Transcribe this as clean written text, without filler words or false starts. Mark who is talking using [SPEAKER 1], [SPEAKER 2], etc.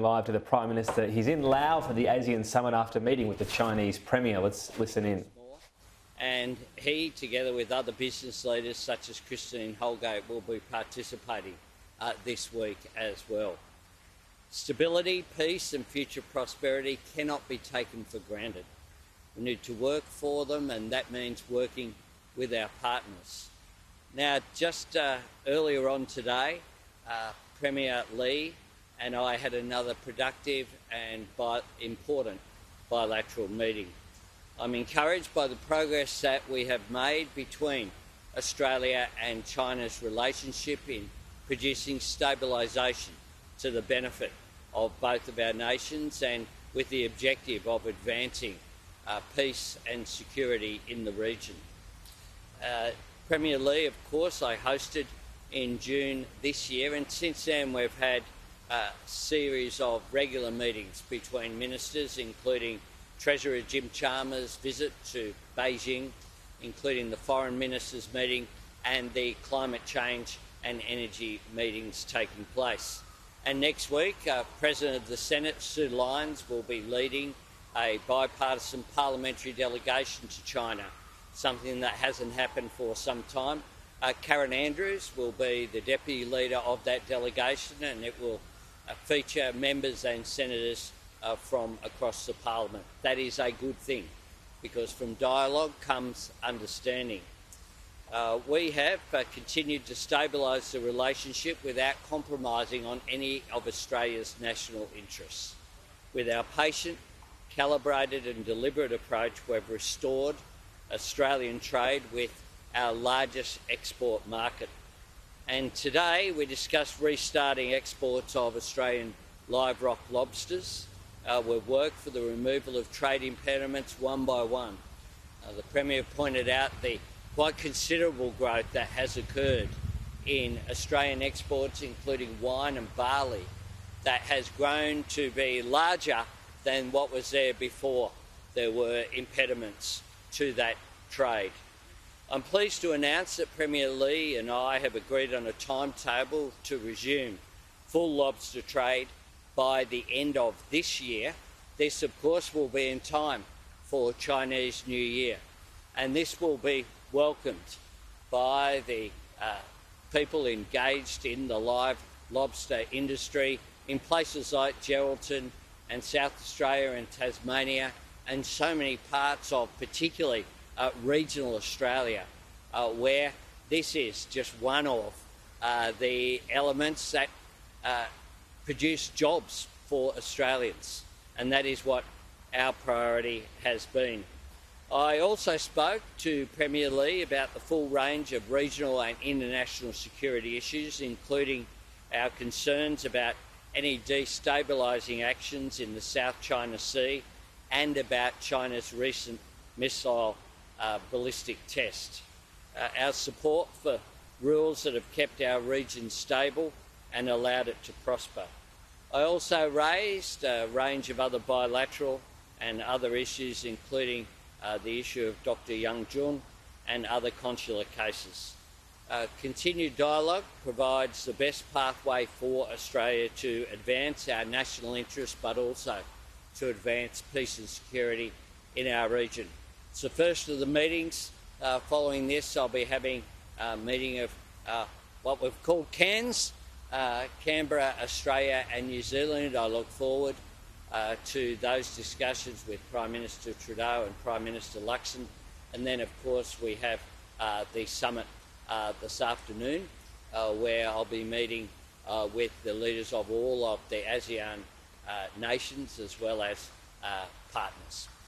[SPEAKER 1] Live to the Prime Minister. He's in Laos for the ASEAN Summit after meeting with the Chinese Premier. Let's listen in.
[SPEAKER 2] And he, together with other business leaders such as Christine Holgate, will be participating this week as well. Stability, peace and future prosperity cannot be taken for granted. We need to work for them, and that means working with our partners. Now, just earlier on today, Premier Lee and I had another productive and important bilateral meeting. I'm encouraged by the progress that we have made between Australia and China's relationship in producing stabilisation to the benefit of both of our nations, and with the objective of advancing peace and security in the region. Premier Lee, of course, I hosted in June this year, and since then we've had a series of regular meetings between ministers, including Treasurer Jim Chalmers' visit to Beijing, including the Foreign Ministers' meeting and the climate change and energy meetings taking place. And next week, President of the Senate, Sue Lyons, will be leading a bipartisan parliamentary delegation to China, something that hasn't happened for some time. Karen Andrews will be the deputy leader of that delegation, and it will feature members and senators from across the parliament. That is a good thing, because from dialogue comes understanding. We have continued to stabilise the relationship without compromising on any of Australia's national interests. With our patient, calibrated and deliberate approach, we've restored Australian trade with our largest export market. And today we discussed restarting exports of Australian live rock lobsters. We've worked for the removal of trade impediments one by one. The Premier pointed out the quite considerable growth that has occurred in Australian exports, including wine and barley, that has grown to be larger than what was there before there were impediments to that trade. I'm pleased to announce that Premier Lee and I have agreed on a timetable to resume full lobster trade by the end of this year. This, of course, will be in time for Chinese New Year, and this will be welcomed by the people engaged in the live lobster industry in places like Geraldton and South Australia and Tasmania, and so many parts of particularly regional Australia, where this is just one of the elements that produce jobs for Australians, and that is what our priority has been. I also spoke to Premier Lee about the full range of regional and international security issues, including our concerns about any destabilising actions in the South China Sea and about China's recent missile ballistic test. Our support for rules that have kept our region stable and allowed it to prosper. I also raised a range of other bilateral and other issues, including the issue of Dr. Young Jun and other consular cases. Continued dialogue provides the best pathway for Australia to advance our national interests, but also to advance peace and security in our region. It's the first of the meetings. Following this, I'll be having a meeting of what we've called CANS, Canberra, Australia and New Zealand. I look forward to those discussions with Prime Minister Trudeau and Prime Minister Luxon. And then, of course, we have the summit this afternoon, where I'll be meeting with the leaders of all of the ASEAN nations as well as partners.